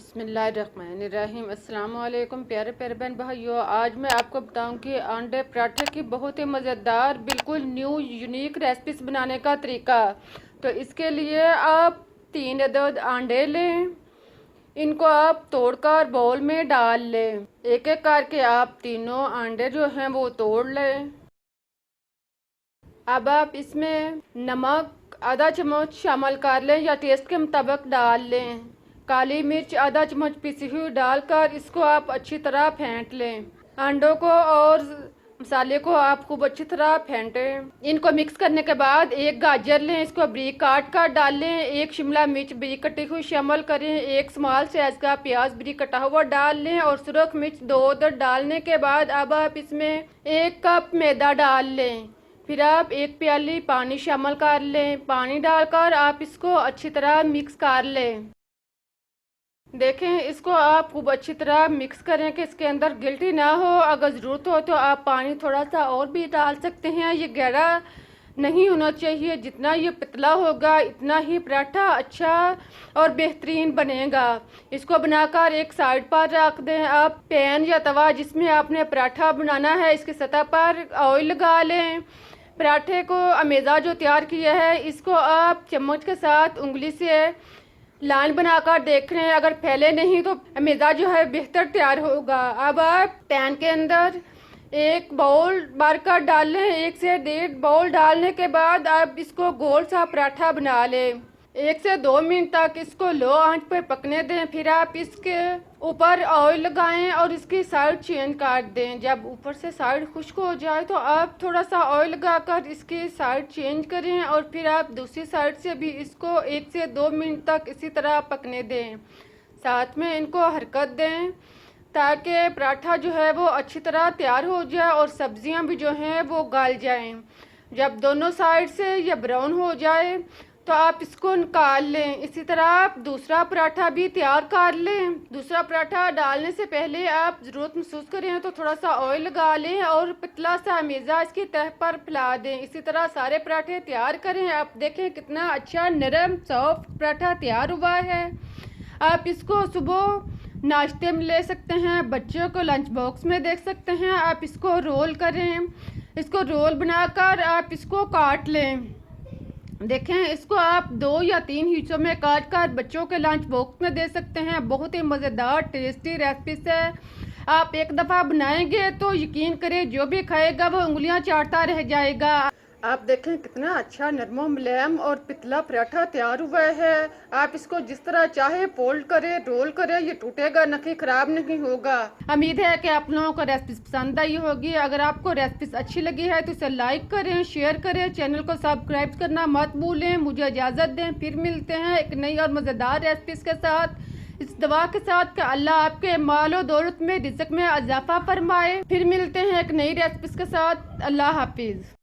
बिस्मिल्लाहिर्रहमानिर्रहीम। अस्सलाम वालेकुम प्यारे प्यारे बहन भाइयों। आज मैं आपको बताऊं कि अंडे पराठे की बहुत ही मज़ेदार बिल्कुल न्यू यूनिक रेसिपीज बनाने का तरीका। तो इसके लिए आप 3 अदद अंडे लें, इनको आप तोड़कर बाउल में डाल लें। एक एक करके आप तीनों अंडे जो हैं वो तोड़ लें। अब आप इसमें नमक आधा चम्मच शामिल कर लें या टेस्ट के मुताबिक डाल लें। काली मिर्च आधा चम्मच पिसी हुई डालकर इसको आप अच्छी तरह फेंट लें। अंडों को और मसाले को आप खूब अच्छी तरह फेंटें। इनको मिक्स करने के बाद एक गाजर लें, इसको बारीक काट कर डाल लें। एक शिमला मिर्च बारीक कटी हुई शामिल करें। एक स्मॉल साइज का प्याज बारीक कटा हुआ डाल लें और सुरख मिर्च 2 अदद डालने के बाद अब आप इसमें 1 कप मैदा डाल लें। फिर आप 1 प्याली पानी शामिल कर लें। पानी डालकर आप इसको अच्छी तरह मिक्स कर लें। देखें, इसको आप खूब अच्छी तरह मिक्स करें कि इसके अंदर गिल्टी ना हो। अगर ज़रूरत हो तो आप पानी थोड़ा सा और भी डाल सकते हैं। ये गहरा नहीं होना चाहिए, जितना ये पतला होगा इतना ही पराठा अच्छा और बेहतरीन बनेगा। इसको बनाकर एक साइड पर रख दें। आप पैन या तवा जिसमें आपने पराठा बनाना है इसकी सतह पर ऑयल लगा लें। पराठे को अमेज़ा जो तैयार किया है इसको आप चम्मच के साथ उंगली से लाइन बनाकर देख रहे हैं, अगर फैले नहीं तो अमेज़ा जो है बेहतर तैयार होगा। अब आप पैन के अंदर 1 बाउल भरकर डाल लें। 1 से 1.5 बाउल डालने के बाद आप इसको गोल सा पराठा बना लें। 1 से 2 मिनट तक इसको लो आंच पर पकने दें। फिर आप इसके ऊपर ऑयल लगाएं और इसकी साइड चेंज कर दें। जब ऊपर से साइड खुश्क हो जाए तो आप थोड़ा सा ऑयल लगाकर इसकी साइड चेंज करें और फिर आप दूसरी साइड से भी इसको 1 से 2 मिनट तक इसी तरह पकने दें। साथ में इनको हरकत दें ताकि पराठा जो है वो अच्छी तरह तैयार हो जाए और सब्जियां भी जो हैं वो गल जाएं। जब दोनों साइड से ये ब्राउन हो जाए तो आप इसको निकाल लें। इसी तरह आप दूसरा पराठा भी तैयार कर लें। दूसरा पराठा डालने से पहले आप ज़रूरत महसूस करें तो थोड़ा सा ऑयल लगा लें और पतला सा अमेज़ा इसकी तह पर फैला दें। इसी तरह सारे पराठे तैयार करें। आप देखें कितना अच्छा नरम सॉफ्ट पराठा तैयार हुआ है। आप इसको सुबह नाश्ते में ले सकते हैं, बच्चों को लंच बॉक्स में दे सकते हैं। आप इसको रोल करें। इसको रोल बनाकर आप इसको काट लें। देखें, इसको आप 2 या 3 हिस्सों में काट कर बच्चों के लंच बॉक्स में दे सकते हैं। बहुत ही मज़ेदार टेस्टी रेसिपीज है। आप एक दफ़ा बनाएंगे तो यकीन करें जो भी खाएगा वो उंगलियां चाटता रह जाएगा। आप देखें कितना अच्छा नरम मुलायम और पतला पराठा तैयार हुआ है। आप इसको जिस तरह चाहे फोल्ड करें, रोल करें, ये टूटेगा नहीं, खराब नहीं होगा। उम्मीद है कि आप लोगों को रेसिपी पसंद आई होगी। अगर आपको रेसिपी अच्छी लगी है तो इसे लाइक करें, शेयर करें, चैनल को सब्सक्राइब करना मत भूलें। मुझे इजाज़त दें, फिर मिलते हैं एक नई और मज़ेदार रेसिपीज़ के साथ। इस दवा के साथ कि अल्लाह आपके मालो दौलत में रिज़्क़ में इजाफा फरमाए। फिर मिलते हैं एक नई रेसिपीज़ के साथ। अल्लाह हाफिज़।